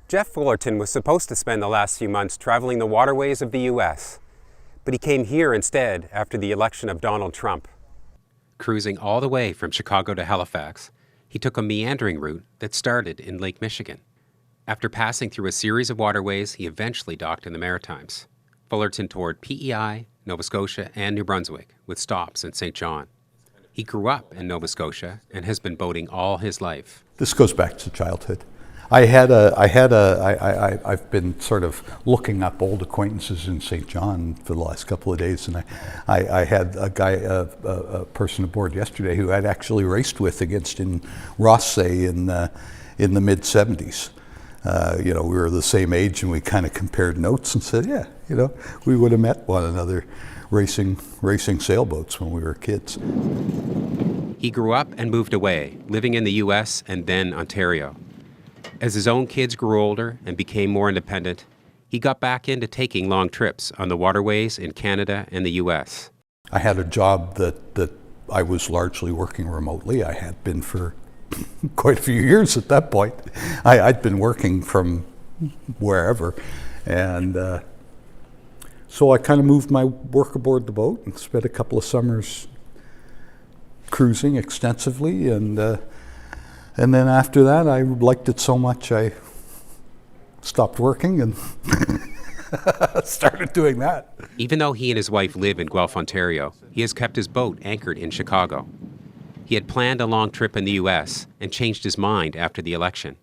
Jeff Fullerton was supposed to spend the last few months traveling the waterways of the U.S., but he came here instead after the election of Donald Trump. Cruising all the way from Chicago to Halifax, he took a meandering route that started in Lake Michigan. After passing through a series of waterways, he eventually docked in the Maritimes. Fullerton toured PEI, Nova Scotia, and New Brunswick, with stops in St. John. He grew up in Nova Scotia and has been boating all his life. This goes back to childhood. I've been sort of looking up old acquaintances in St. John for the last couple of days, and I had a person aboard yesterday who I'd actually raced with against in Rothsay in the mid-'70s. We were the same age, and we kind of compared notes and said, yeah, we would have met one another racing sailboats when we were kids. He grew up and moved away, living in the U.S. and then Ontario. As his own kids grew older and became more independent, he got back into taking long trips on the waterways in Canada and the U.S. I had a job that I was largely working remotely. I had been for quite a few years at that point. I'd been working from wherever, and so I kind of moved my work aboard the boat and spent a couple of summers cruising extensively, and then after that, I liked it so much I stopped working and started doing that. Even though he and his wife live in Guelph, Ontario, he has kept his boat anchored in Chicago. He had planned a long trip in the U.S. and changed his mind after the election.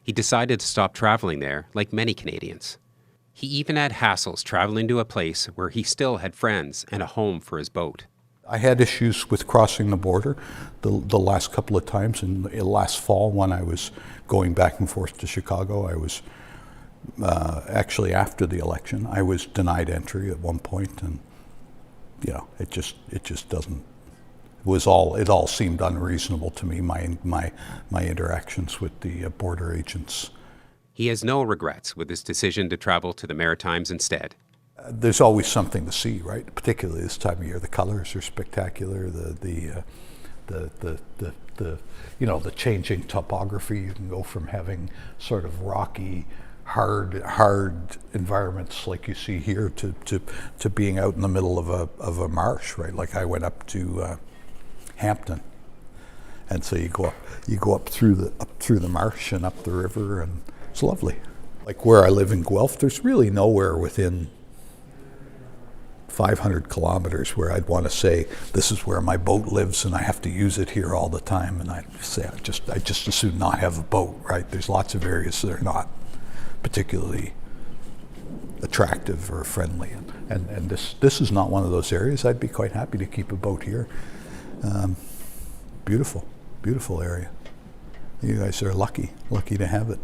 He decided to stop traveling there, like many Canadians. He even had hassles traveling to a place where he still had friends and a home for his boat. I had issues with crossing the border the last couple of times. In last fall, when I was going back and forth to Chicago, I was actually after the election, I was denied entry at one point, and it just doesn't. It all seemed unreasonable to me. My interactions with the border agents. He has no regrets with his decision to travel to the Maritimes instead. There's always something to see, right? Particularly this time of year, the colors are spectacular. The changing topography. You can go from having sort of rocky, hard environments like you see here to being out in the middle of a marsh, right? Like I went up to Hampton, and so you go up through the marsh and up the river, and it's lovely. Like where I live in Guelph, there's really nowhere within 500 kilometers where I'd want to say, this is where my boat lives and I have to use it here all the time. And I'd say, I just as soon not have a boat, right? There's lots of areas that are not particularly attractive or friendly. And this is not one of those areas. I'd be quite happy to keep a boat here. Beautiful area. You guys are lucky to have it.